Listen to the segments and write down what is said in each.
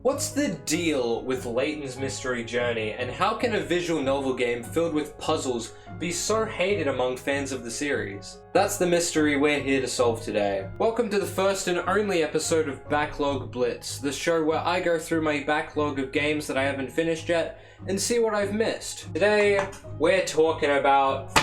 What's the deal with Layton's Mystery Journey, and how can a visual novel game filled with puzzles be so hated among fans of the series? That's the mystery we're here to solve today. Welcome to the first and only episode of Backlog Blitz, the show where I go through my backlog of games that I haven't finished yet and see what I've missed. Today, we're talking about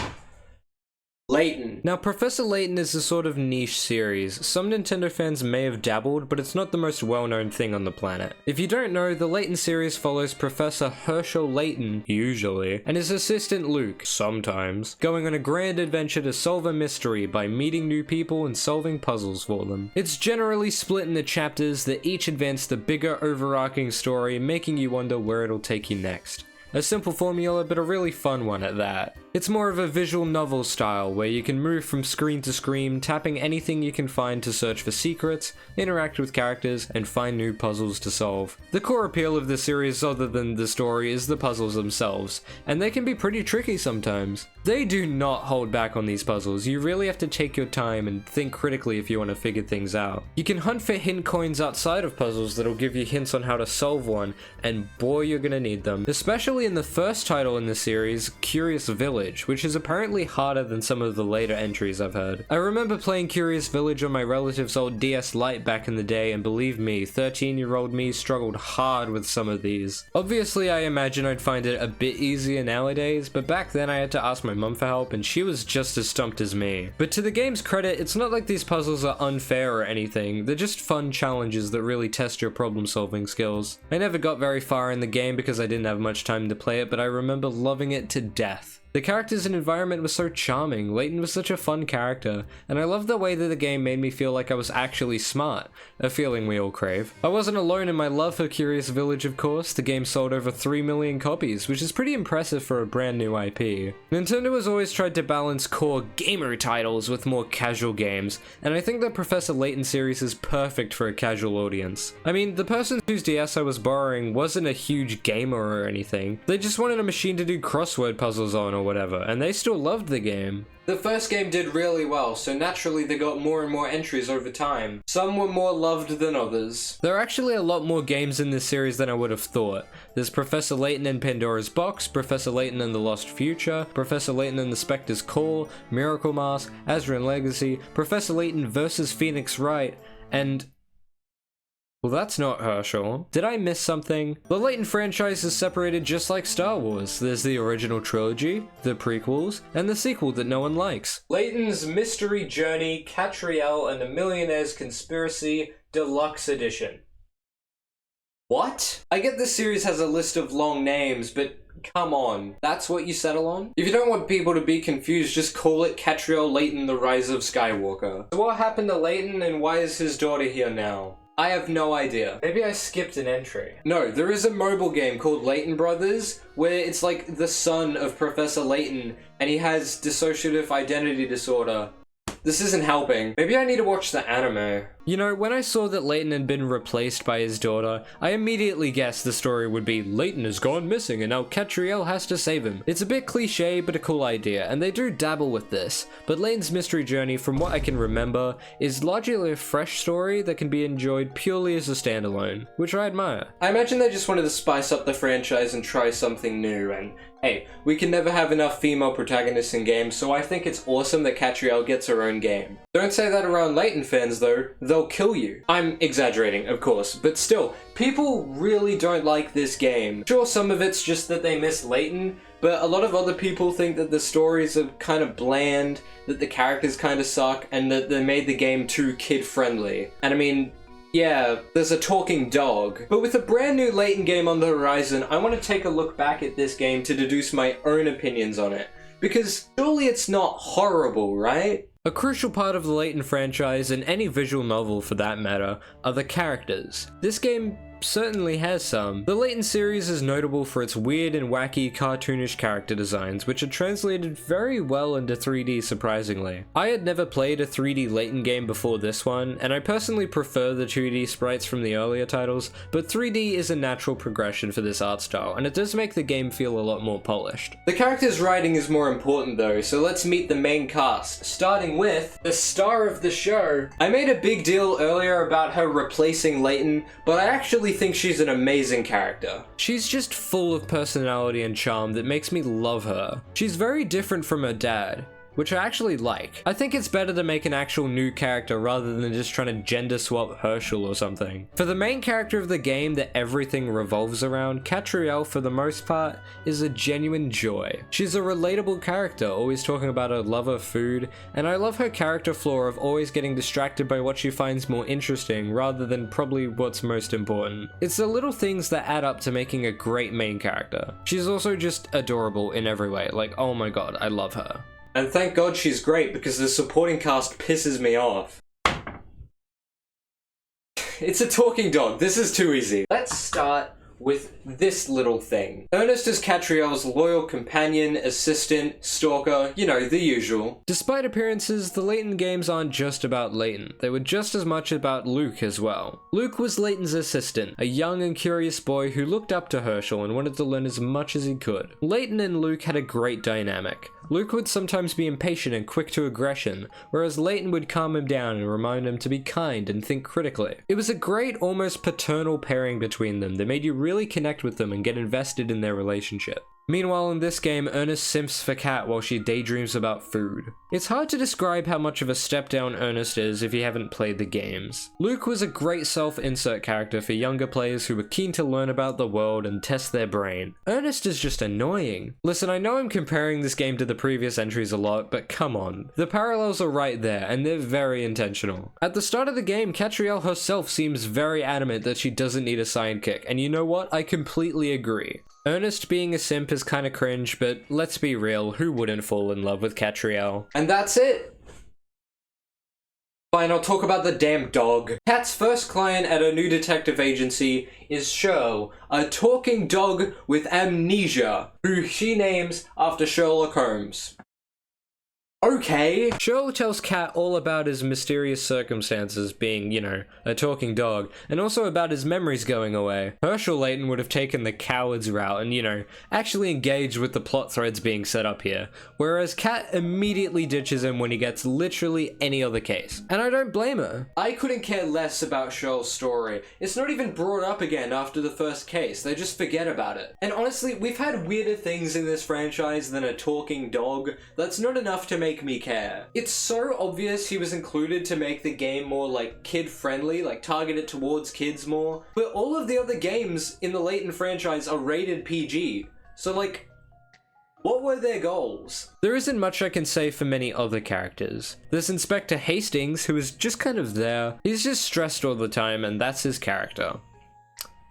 Layton. Now, Professor Layton is a sort of niche series. Some Nintendo fans may have dabbled, but it's not the most well-known thing on the planet. If you don't know, the Layton series follows Professor Herschel Layton, usually, and his assistant Luke, sometimes, going on a grand adventure to solve a mystery by meeting new people and solving puzzles for them. It's generally split into chapters that each advance the bigger overarching story, making you wonder where it'll take you next. A simple formula, but a really fun one at that. It's more of a visual novel style, where you can move from screen to screen, tapping anything you can find to search for secrets, interact with characters, and find new puzzles to solve. The core appeal of the series, other than the story, is the puzzles themselves, and they can be pretty tricky sometimes. They do not hold back on these puzzles. You really have to take your time and think critically if you want to figure things out. You can hunt for hint coins outside of puzzles that'll give you hints on how to solve one, and boy, you're gonna need them. Especially in the first title in the series, Curious Village, which is apparently harder than some of the later entries I've heard. I remember playing Curious Village on my relative's old DS Lite back in the day, and believe me, 13-year-old me struggled hard with some of these. Obviously, I imagine I'd find it a bit easier nowadays, but back then I had to ask my mum for help, and she was just as stumped as me. But to the game's credit, it's not like these puzzles are unfair or anything. They're just fun challenges that really test your problem-solving skills. I never got very far in the game because I didn't have much time to play it, but I remember loving it to death. The characters and environment was so charming, Layton was such a fun character, and I loved the way that the game made me feel like I was actually smart, a feeling we all crave. I wasn't alone in my love for Curious Village, of course. The game sold over 3 million copies, which is pretty impressive for a brand new IP. Nintendo has always tried to balance core gamer titles with more casual games, and I think the Professor Layton series is perfect for a casual audience. I mean, the person whose DS I was borrowing wasn't a huge gamer or anything. They just wanted a machine to do crossword puzzles on or whatever, and they still loved the game. The first game did really well, so naturally they got more and more entries over time. Some were more loved than others. There are actually a lot more games in this series than I would have thought. There's Professor Layton and Pandora's Box, Professor Layton and the Lost Future, Professor Layton and the Spectre's Call, Miracle Mask, Azran Legacy, Professor Layton vs. Phoenix Wright, and... well, that's not Herschel. Did I miss something? The Layton franchise is separated just like Star Wars. There's the original trilogy, the prequels, and the sequel that no one likes. Layton's Mystery Journey, Katrielle, and the Millionaire's Conspiracy Deluxe Edition. What? I get this series has a list of long names, but come on, that's what you settle on? If you don't want people to be confused, just call it Katrielle Layton The Rise of Skywalker. So what happened to Layton, and why is his daughter here now? I have no idea. Maybe I skipped an entry. No, there is a mobile game called Layton Brothers, where it's like the son of Professor Layton, and he has dissociative identity disorder. This isn't helping. Maybe I need to watch the anime. You know, when I saw that Layton had been replaced by his daughter, I immediately guessed the story would be Layton has gone missing and now Katrielle has to save him. It's a bit cliche, but a cool idea, and they do dabble with this. But Layton's Mystery Journey, from what I can remember, is largely a fresh story that can be enjoyed purely as a standalone, which I admire. I imagine they just wanted to spice up the franchise and try something new, and hey, we can never have enough female protagonists in games, so I think it's awesome that Katrielle gets her own game. Don't say that around Layton fans though, they'll kill you. I'm exaggerating, of course, but still, people really don't like this game. Sure, some of it's just that they miss Layton, but a lot of other people think that the stories are kind of bland, that the characters kind of suck, and that they made the game too kid-friendly. And I mean, yeah, there's a talking dog. But with a brand new Layton game on the horizon, I want to take a look back at this game to deduce my own opinions on it. Because surely it's not horrible, right? A crucial part of the Layton franchise, and any visual novel for that matter, are the characters. This game certainly has some. The Layton series is notable for its weird and wacky cartoonish character designs, which are translated very well into 3D surprisingly. I had never played a 3D Layton game before this one, and I personally prefer the 2D sprites from the earlier titles, but 3D is a natural progression for this art style, and it does make the game feel a lot more polished. The character's writing is more important though, so let's meet the main cast, starting with the star of the show. I made a big deal earlier about her replacing Layton, but I actually really think she's an amazing character. She's just full of personality and charm that makes me love her. She's very different from her dad, which I actually like. I think it's better to make an actual new character rather than just trying to gender swap Herschel or something. For the main character of the game that everything revolves around, Katrielle, for the most part, is a genuine joy. She's a relatable character, always talking about her love of food, and I love her character flaw of always getting distracted by what she finds more interesting rather than probably what's most important. It's the little things that add up to making a great main character. She's also just adorable in every way, like, oh my god, I love her. And thank God she's great, because the supporting cast pisses me off. It's a talking dog, this is too easy. Let's start with this little thing. Ernest is Katrielle's loyal companion, assistant, stalker, you know, the usual. Despite appearances, the Layton games aren't just about Layton. They were just as much about Luke as well. Luke was Layton's assistant, a young and curious boy who looked up to Herschel and wanted to learn as much as he could. Layton and Luke had a great dynamic. Luke would sometimes be impatient and quick to aggression, whereas Layton would calm him down and remind him to be kind and think critically. It was a great, almost paternal pairing between them that made you really connect with them and get invested in their relationship. Meanwhile, in this game, Ernest simps for Kat while she daydreams about food. It's hard to describe how much of a step down Ernest is if you haven't played the games. Luke was a great self-insert character for younger players who were keen to learn about the world and test their brain. Ernest is just annoying. Listen, I know I'm comparing this game to the previous entries a lot, but come on. The parallels are right there, and they're very intentional. At the start of the game, Katrielle herself seems very adamant that she doesn't need a sidekick, and you know what? I completely agree. Ernest being a simp is kinda cringe, but let's be real, who wouldn't fall in love with Katrielle? And that's it! Fine, I'll talk about the damn dog. Kat's first client at her new detective agency is Shirl, a talking dog with amnesia, who she names after Sherlock Holmes. Okay. Shirl tells Kat all about his mysterious circumstances being, you know, a talking dog, and also about his memories going away. Herschel Layton would have taken the coward's route and, you know, actually engaged with the plot threads being set up here, whereas Kat immediately ditches him when he gets literally any other case. And I don't blame her. I couldn't care less about Shirl's story. It's not even brought up again after the first case, they just forget about it. And honestly, we've had weirder things in this franchise than a talking dog. That's not enough to make me care. It's so obvious he was included to make the game more like kid friendly, like targeted towards kids more, but all of the other games in the Layton franchise are rated PG. So like, what were their goals? There isn't much I can say for many other characters. There's Inspector Hastings, who is just kind of there. He's just stressed all the time, and that's his character.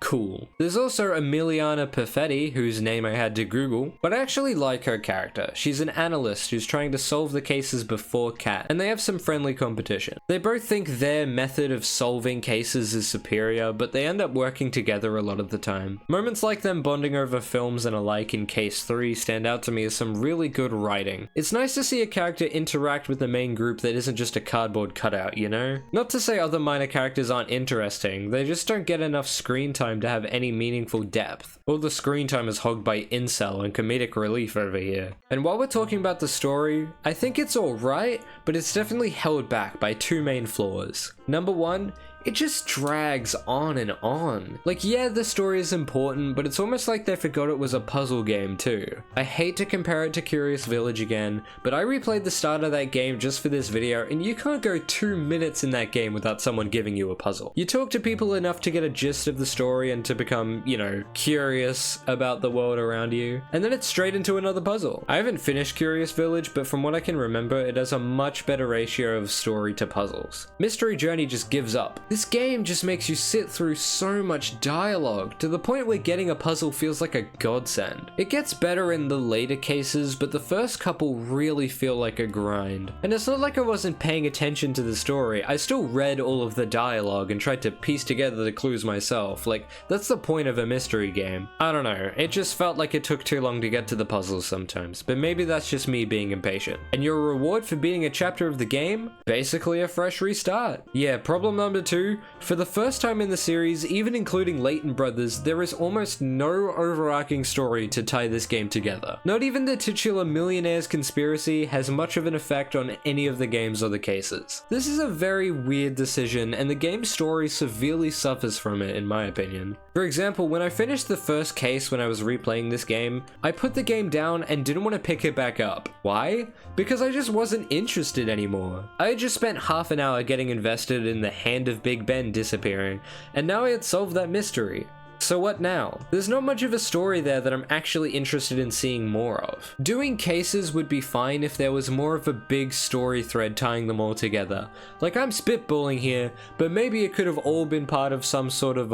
Cool. There's also Emiliana Perfetti, whose name I had to Google, but I actually like her character. She's an analyst who's trying to solve the cases before Kat, and they have some friendly competition. They both think their method of solving cases is superior, but they end up working together a lot of the time. Moments like them bonding over films and alike in Case 3 stand out to me as some really good writing. It's nice to see a character interact with the main group that isn't just a cardboard cutout, you know? Not to say other minor characters aren't interesting, they just don't get enough screen time to have any meaningful depth. All the screen time is hogged by incel and comedic relief over here. And while we're talking about the story, I think it's alright, but it's definitely held back by two main flaws. Number one, it just drags on and on. Like, yeah, the story is important, but it's almost like they forgot it was a puzzle game too. I hate to compare it to Curious Village again, but I replayed the start of that game just for this video, and you can't go 2 minutes in that game without someone giving you a puzzle. You talk to people enough to get a gist of the story and to become, you know, curious about the world around you, and then it's straight into another puzzle. I haven't finished Curious Village, but from what I can remember, it has a much better ratio of story to puzzles. Mystery Journey just gives up. This game just makes you sit through so much dialogue, to the point where getting a puzzle feels like a godsend. It gets better in the later cases, but the first couple really feel like a grind. And it's not like I wasn't paying attention to the story, I still read all of the dialogue and tried to piece together the clues myself. Like, that's the point of a mystery game. I don't know, it just felt like it took too long to get to the puzzles sometimes, but maybe that's just me being impatient. And your reward for beating a chapter of the game? Basically a fresh restart. Yeah, problem number 2 2, for the first time in the series, even including Layton brothers, there is almost no overarching story to tie this game together. Not even the titular Millionaire's conspiracy has much of an effect on any of the games or the cases. This is a very weird decision, and the game's story severely suffers from it in my opinion. For example, when I finished the first case when I was replaying this game, I put the game down and didn't want to pick it back up. Why? Because I just wasn't interested anymore. I had just spent half an hour getting invested in the hand of Big Ben disappearing, and now I had solved that mystery. So what now? There's not much of a story there that I'm actually interested in seeing more of. Doing cases would be fine if there was more of a big story thread tying them all together. Like, I'm spitballing here, but maybe it could have all been part of some sort of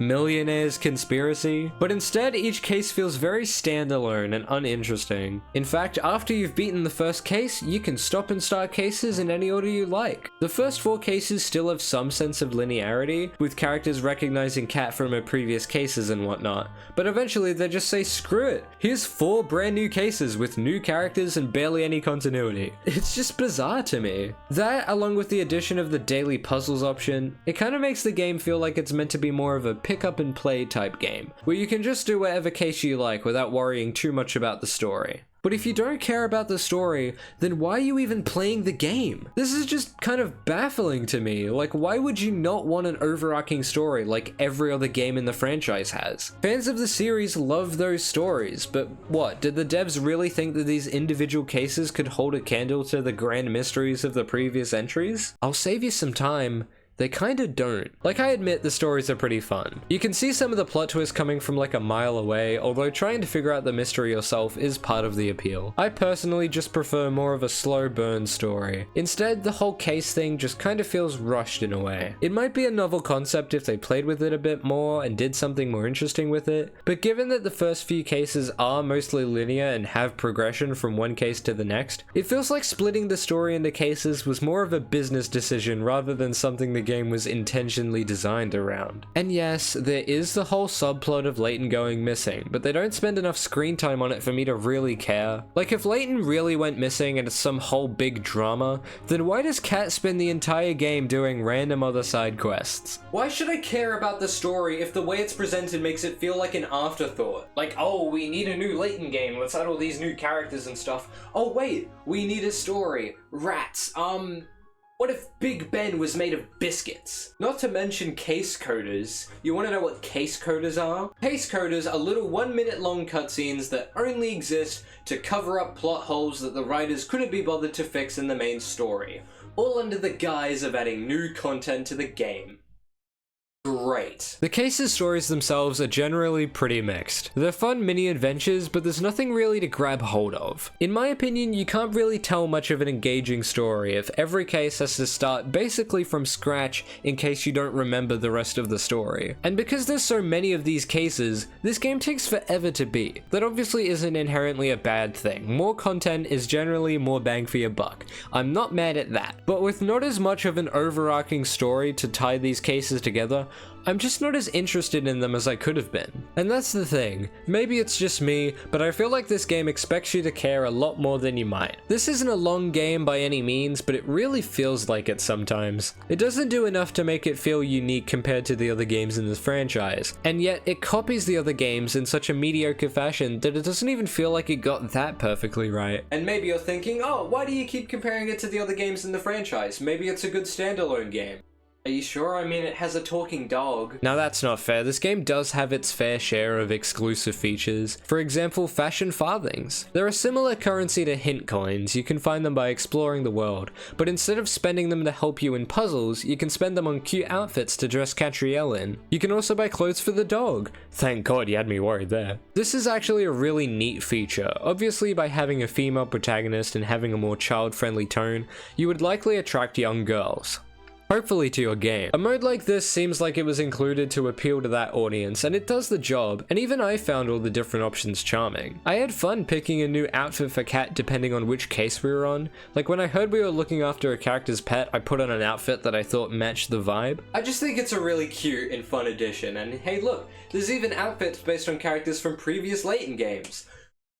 Millionaire's conspiracy. But instead, each case feels very standalone and uninteresting. In fact, after you've beaten the first case, you can stop and start cases in any order you like. The first 4 cases still have some sense of linearity, with characters recognizing Kat from her previous cases and whatnot, but eventually they just say screw it, here's 4 brand new cases with new characters and barely any continuity. It's just bizarre to me. That, along with the addition of the daily puzzles option, it kind of makes the game feel like it's meant to be more of a pick up and play type game, where you can just do whatever case you like without worrying too much about the story. But if you don't care about the story, then why are you even playing the game? This is just kind of baffling to me. Like, why would you not want an overarching story like every other game in the franchise has? Fans of the series love those stories, but what, did the devs really think that these individual cases could hold a candle to the grand mysteries of the previous entries? I'll save you some time. They kinda don't. Like, I admit the stories are pretty fun. You can see some of the plot twists coming from like a mile away, although trying to figure out the mystery yourself is part of the appeal. I personally just prefer more of a slow burn story. Instead, the whole case thing just kinda feels rushed in a way. It might be a novel concept if they played with it a bit more and did something more interesting with it, but given that the first few cases are mostly linear and have progression from one case to the next, it feels like splitting the story into cases was more of a business decision rather than something the game was intentionally designed around. And yes, there is the whole subplot of Layton going missing, but they don't spend enough screen time on it for me to really care. Like, if Layton really went missing and it's some whole big drama, then why does Kat spend the entire game doing random other side quests? Why should I care about the story if the way it's presented makes it feel like an afterthought? Like, oh, we need a new Layton game, let's add all these new characters and stuff. Oh wait, we need a story. Rats, what if Big Ben was made of biscuits? Not to mention case coders. You want to know what case coders are? Case coders are little 1-minute long cutscenes that only exist to cover up plot holes that the writers couldn't be bothered to fix in the main story, all under the guise of adding new content to the game. Great. The cases stories themselves are generally pretty mixed. They're fun mini adventures, but there's nothing really to grab hold of. In my opinion, you can't really tell much of an engaging story if every case has to start basically from scratch in case you don't remember the rest of the story. And because there's so many of these cases, this game takes forever to beat. That obviously isn't inherently a bad thing. More content is generally more bang for your buck. I'm not mad at that. But with not as much of an overarching story to tie these cases together, I'm just not as interested in them as I could have been. And that's the thing. Maybe it's just me, but I feel like this game expects you to care a lot more than you might. This isn't a long game by any means, but it really feels like it sometimes. It doesn't do enough to make it feel unique compared to the other games in this franchise, and yet it copies the other games in such a mediocre fashion that it doesn't even feel like it got that perfectly right. And maybe you're thinking, oh, why do you keep comparing it to the other games in the franchise? Maybe it's a good standalone game. Are you sure? I mean, it has a talking dog. Now that's not fair. This game does have its fair share of exclusive features. For example, fashion farthings. They're a similar currency to hint coins. You can find them by exploring the world, but instead of spending them to help you in puzzles, you can spend them on cute outfits to dress Katrielle in. You can also buy clothes for the dog. Thank God you had me worried there. This is actually a really neat feature. Obviously, by having a female protagonist and having a more child-friendly tone, you would likely attract young girls. Hopefully to your game. A mode like this seems like it was included to appeal to that audience, and it does the job, and even I found all the different options charming. I had fun picking a new outfit for Kat depending on which case we were on. Like when I heard we were looking after a character's pet, I put on an outfit that I thought matched the vibe. I just think it's a really cute and fun addition, and hey look, there's even outfits based on characters from previous Layton games.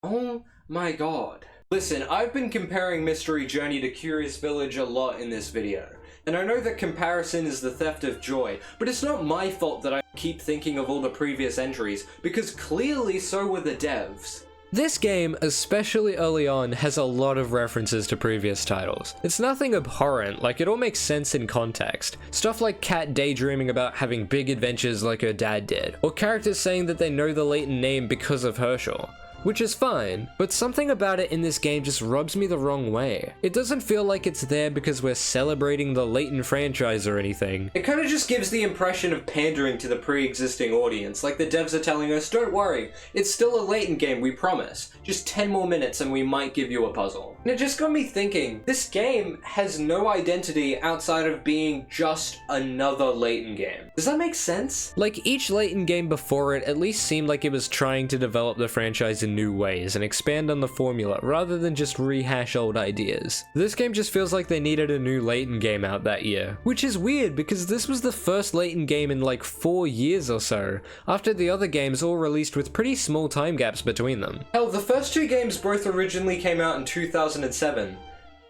Oh my god. Listen, I've been comparing Mystery Journey to Curious Village a lot in this video, And I know that comparison is the theft of joy, but it's not my fault that I keep thinking of all the previous entries, because clearly so were the devs. This game, especially early on, has a lot of references to previous titles. It's nothing abhorrent, like it all makes sense in context. Stuff like Kat daydreaming about having big adventures like her dad did, or characters saying that they know the Layton name because of Herschel. Which is fine, but something about it in this game just rubs me the wrong way. It doesn't feel like it's there because we're celebrating the Layton franchise or anything. It kind of just gives the impression of pandering to the pre-existing audience, like the devs are telling us, don't worry, it's still a Layton game, we promise. Just 10 more minutes and we might give you a puzzle. And it just got me thinking, this game has no identity outside of being just another Layton game. Does that make sense? Like, each Layton game before it at least seemed like it was trying to develop the franchise in new ways and expand on the formula rather than just rehash old ideas. This game just feels like they needed a new Layton game out that year, which is weird because this was the first Layton game in like 4 years or so, after the other games all released with pretty small time gaps between them. Hell, the first 2 games both originally came out in 2007.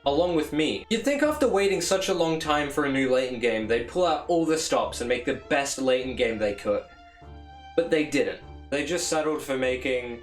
Along with me. You'd think after waiting such a long time for a new Layton game, they'd pull out all the stops and make the best Layton game they could. But they didn't. They just settled for making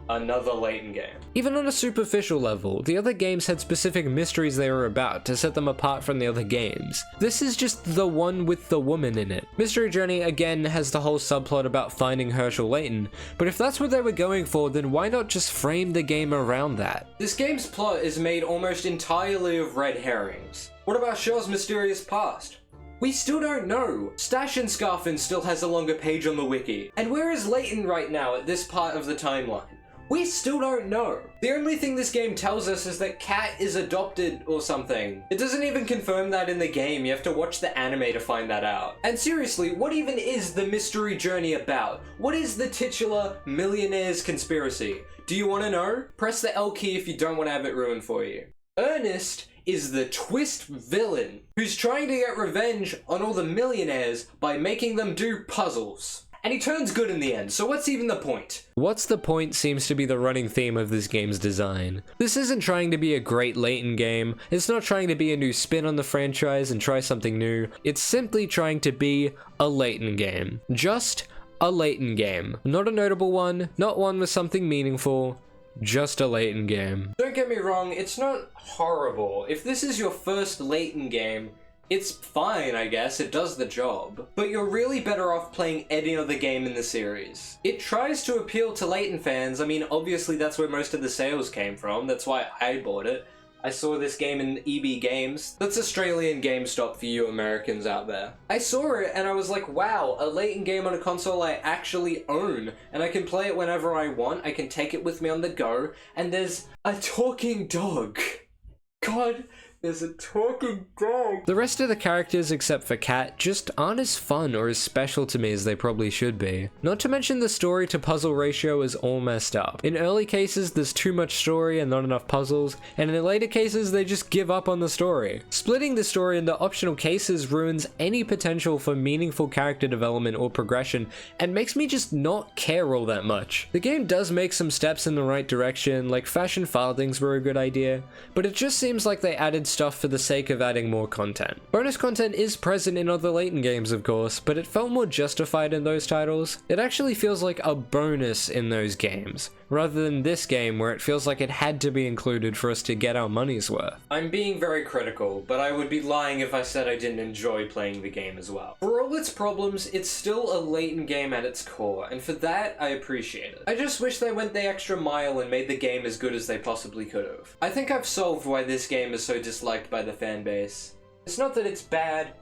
another Layton game. Even on a superficial level, the other games had specific mysteries they were about to set them apart from the other games. This is just the one with the woman in it. Mystery Journey again has the whole subplot about finding Herschel Layton, but if that's what they were going for, then why not just frame the game around that? This game's plot is made almost entirely of red herrings. What about Cher's mysterious past? We still don't know. Stash and Scarfin still has a longer page on the wiki. And where is Layton right now at this part of the timeline? We still don't know. The only thing this game tells us is that Kat is adopted or something. It doesn't even confirm that in the game, you have to watch the anime to find that out. And seriously, what even is the Mystery Journey about? What is the titular Millionaire's conspiracy? Do you want to know? Press the L key if you don't want to have it ruined for you. Ernest is the twist villain who's trying to get revenge on all the millionaires by making them do puzzles. And he turns good in the end, so what's even the point? What's the point seems to be the running theme of this game's design. This isn't trying to be a great Layton game, it's not trying to be a new spin on the franchise and try something new, it's simply trying to be a Layton game. Just a Layton game. Not a notable one, not one with something meaningful, just a Layton game. Don't get me wrong, it's not horrible. If this is your first Layton game, it's fine, I guess, it does the job. But you're really better off playing any other game in the series. It tries to appeal to Layton fans. I mean, obviously that's where most of the sales came from. That's why I bought it. I saw this game in EB Games. That's Australian GameStop for you Americans out there. I saw it and I was like, wow, a Layton game on a console I actually own. And I can play it whenever I want. I can take it with me on the go. And there's a talking dog. God. There's a talking dog. The rest of the characters, except for Kat, just aren't as fun or as special to me as they probably should be. Not to mention the story to puzzle ratio is all messed up. In early cases, there's too much story and not enough puzzles, and in later cases, they just give up on the story. Splitting the story into optional cases ruins any potential for meaningful character development or progression, and makes me just not care all that much. The game does make some steps in the right direction, like fashion farthings were a good idea, but it just seems like they added stuff for the sake of adding more content. Bonus content is present in other Layton games, of course, but it felt more justified in those titles. It actually feels like a bonus in those games, rather than this game where it feels like it had to be included for us to get our money's worth. I'm being very critical, but I would be lying if I said I didn't enjoy playing the game as well. For all its problems, it's still a Layton game at its core, and for that, I appreciate it. I just wish they went the extra mile and made the game as good as they possibly could have. I think I've solved why this game is so disliked by the fan base. It's not that it's bad,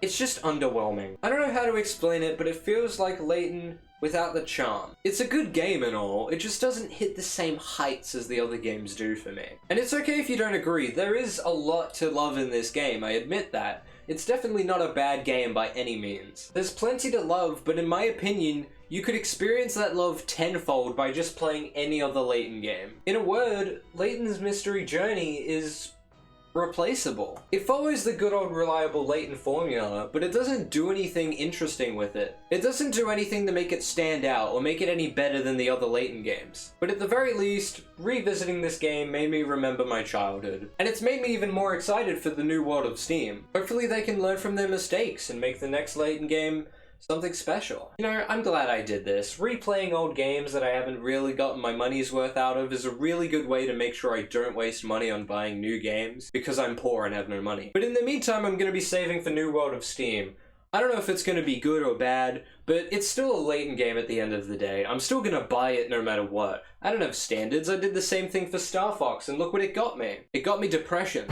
it's just underwhelming. I don't know how to explain it, but it feels like Layton without the charm. It's a good game and all, it just doesn't hit the same heights as the other games do for me. And it's okay if you don't agree, there is a lot to love in this game, I admit that. It's definitely not a bad game by any means. There's plenty to love, but in my opinion, you could experience that love tenfold by just playing any other Layton game. In a word, Layton's Mystery Journey is replaceable. It follows the good old reliable Layton formula, but it doesn't do anything interesting with it. It doesn't do anything to make it stand out or make it any better than the other Layton games. But at the very least, revisiting this game made me remember my childhood. And it's made me even more excited for the new world of Steam. Hopefully they can learn from their mistakes and make the next Layton game something special. You know, I'm glad I did this. Replaying old games that I haven't really gotten my money's worth out of is a really good way to make sure I don't waste money on buying new games, because I'm poor and have no money. But in the meantime, I'm going to be saving for New World of Steam. I don't know if it's going to be good or bad, but it's still a Layton game at the end of the day. I'm still going to buy it no matter what. I don't have standards. I did the same thing for Star Fox, and look what it got me. It got me depression.